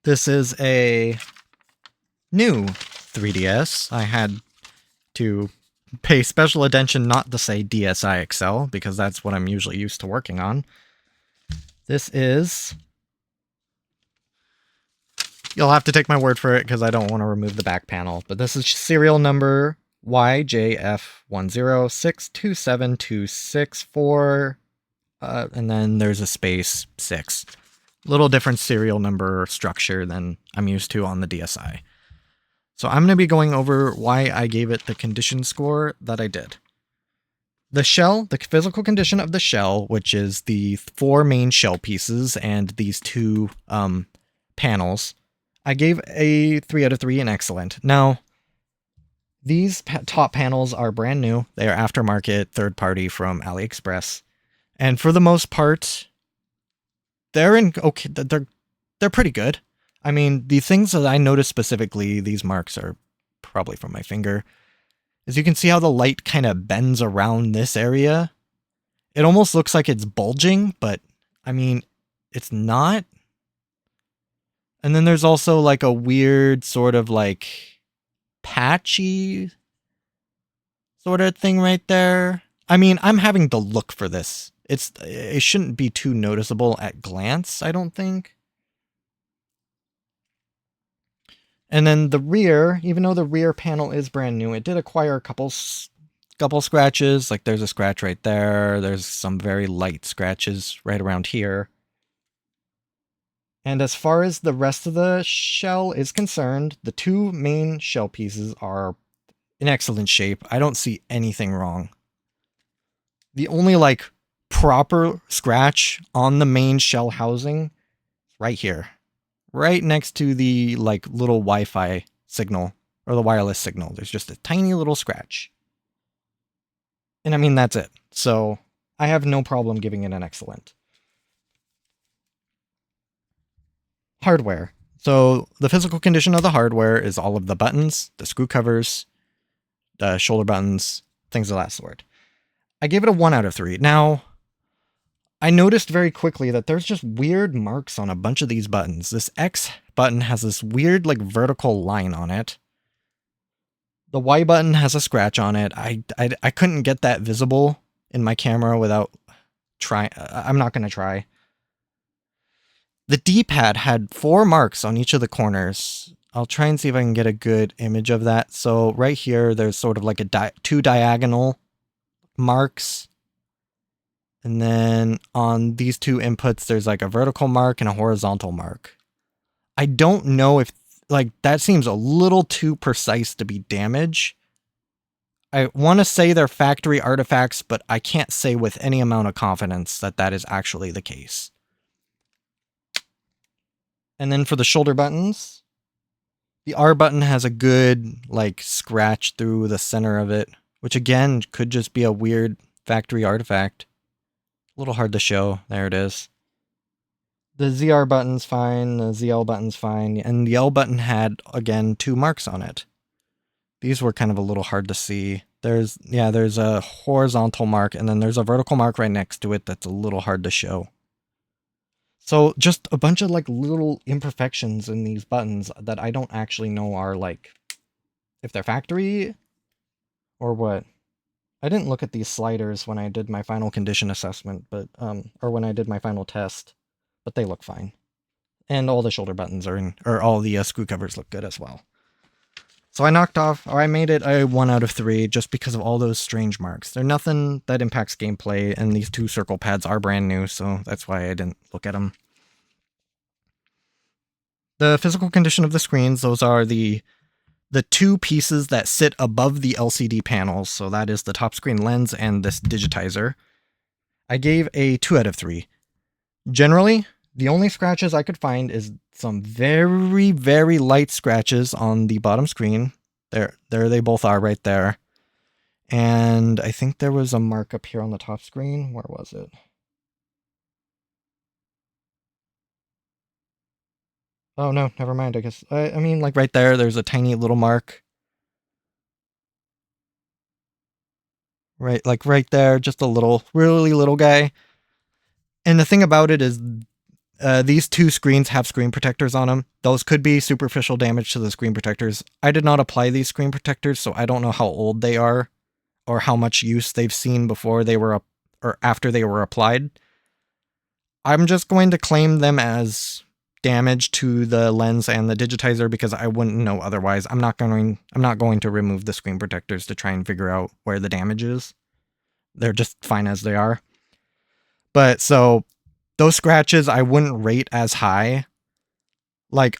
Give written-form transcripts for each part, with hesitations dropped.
This is a new 3DS. I had to pay special attention not to say DSi XL, because that's what I'm usually used to working on. This is... You'll have to take my word for it because I don't want to remove the back panel, but this is serial number YJF10627264, and then there's a space 6. Little different serial number structure than I'm used to on the DSi. So I'm going to be going over why I gave it the condition score that I did. The shell, the physical condition of the shell, which is the 4 main shell pieces and these 2 panels, I gave a 3 out of 3 and excellent. Now, these top panels are brand new. They are aftermarket, third party from AliExpress. And for the most part, they're pretty good. I mean, the things that I noticed specifically, these marks are probably from my finger, is you can see how the light kind of bends around this area. It almost looks like it's bulging, but I mean, it's not. And then there's also like a weird sort of like patchy sort of thing right there. I mean, I'm having to look for this. It shouldn't be too noticeable at glance, I don't think. And then the rear, even though the rear panel is brand new, it did acquire a couple scratches. Like there's a scratch right there. There's some very light scratches right around here. And as far as the rest of the shell is concerned, the 2 main shell pieces are in excellent shape. I don't see anything wrong. The only like proper scratch on the main shell housing is right here. Right next to the like little Wi-Fi signal or the wireless signal. There's just a tiny little scratch. And I mean, that's it. So I have no problem giving it an excellent. Hardware. So the physical condition of the hardware is all of the buttons, the screw covers, the shoulder buttons, things of that sort. I gave it a 1 out of 3. Now, I noticed very quickly that there's just weird marks on a bunch of these buttons. This X button has this weird like vertical line on it. The Y button has a scratch on it. I couldn't get that visible in my camera without trying. I'm not going to try. The D-pad had 4 marks on each of the corners. I'll try and see if I can get a good image of that. So right here, there's sort of like a 2 diagonal marks. And then on these 2 inputs, there's like a vertical mark and a horizontal mark. I don't know if, like, that seems a little too precise to be damage. I want to say they're factory artifacts, but I can't say with any amount of confidence that that is actually the case. And then for the shoulder buttons, the R button has a good, like, scratch through the center of it, which again could just be a weird factory artifact. A little hard to show. There it is. The ZR button's fine, the ZL button's fine, and the L button had, again, 2 marks on it. These were kind of a little hard to see. There's a horizontal mark, and then there's a vertical mark right next to it that's a little hard to show. So just a bunch of like little imperfections in these buttons that I don't actually know are like, if they're factory or what. I didn't look at these sliders when I did my final condition assessment, but or when I did my final test, but they look fine. And all the shoulder buttons are in, or all the screw covers look good as well. So I made it a 1 out of 3 just because of all those strange marks. They're nothing that impacts gameplay, and these 2 circle pads are brand new, so that's why I didn't look at them. The physical condition of the screens, those are the 2 pieces that sit above the LCD panels, so that is the top screen lens and this digitizer. I gave a 2 out of 3. Generally, the only scratches I could find is some very, very light scratches on the bottom screen. There they both are right there. And I think there was a mark up here on the top screen. Where was it? Oh no, never mind, I guess. I mean, like right there, there's a tiny little mark. Right, like right there, just a little, really little guy. And the thing about it is, These two screens have screen protectors on them. Those could be superficial damage to the screen protectors. I did not apply these screen protectors, so I don't know how old they are or how much use they've seen before they were or after they were applied. I'm just going to claim them as damage to the lens and the digitizer because I wouldn't know otherwise. I'm not going to remove the screen protectors to try and figure out where the damage is. They're just fine as they are. But so those scratches I wouldn't rate as high. I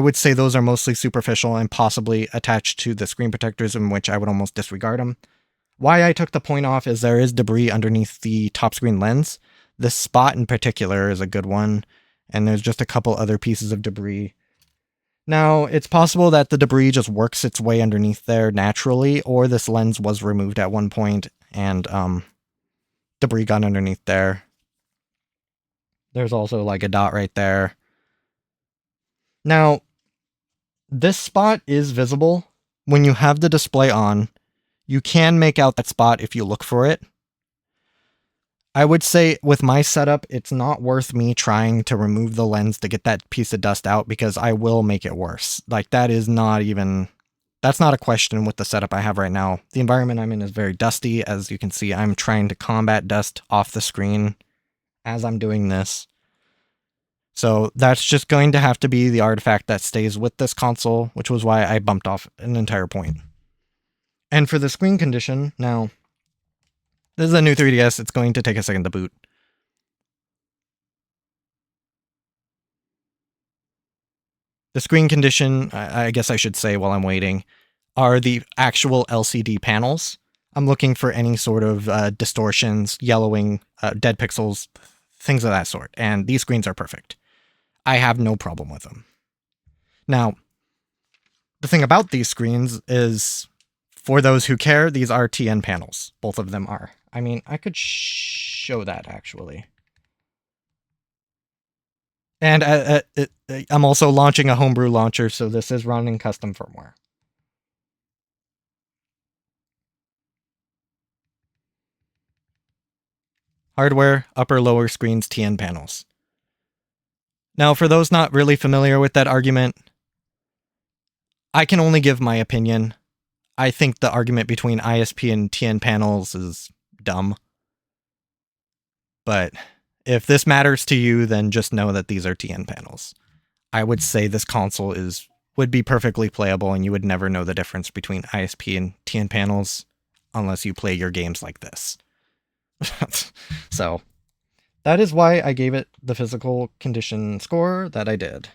would say those are mostly superficial and possibly attached to the screen protectors, in which I would almost disregard them. Why I took the point off is there is debris underneath the top screen lens. This spot in particular is a good one, and there's just a couple other pieces of debris. Now, it's possible that the debris just works its way underneath there naturally, or this lens was removed at one point and debris got underneath there. There's also like a dot right there. Now, this spot is visible. When you have the display on, you can make out that spot if you look for it. I would say with my setup, it's not worth me trying to remove the lens to get that piece of dust out because I will make it worse. Like that's not a question with the setup I have right now. The environment I'm in is very dusty. As you can see, I'm trying to combat dust off the screen as I'm doing this. So that's just going to have to be the artifact that stays with this console, which was why I bumped off an entire point. And for the screen condition, now, this is a new 3DS, it's going to take a second to boot. The screen condition, I guess I should say while I'm waiting, are the actual LCD panels. I'm looking for any sort of distortions, yellowing, dead pixels, things of that sort, and these screens are perfect. I have no problem with them. Now, the thing about these screens is, for those who care, these are TN panels. Both of them are. I mean, I could show that, actually. And I'm also launching a homebrew launcher, so this is running custom firmware. Hardware, upper lower screens, TN panels. Now, for those not really familiar with that argument, I can only give my opinion. I think the argument between ISP and TN panels is dumb. But if this matters to you, then just know that these are TN panels. I would say this console would be perfectly playable, and you would never know the difference between ISP and TN panels unless you play your games like this. So that is why I gave it the physical condition score that I did.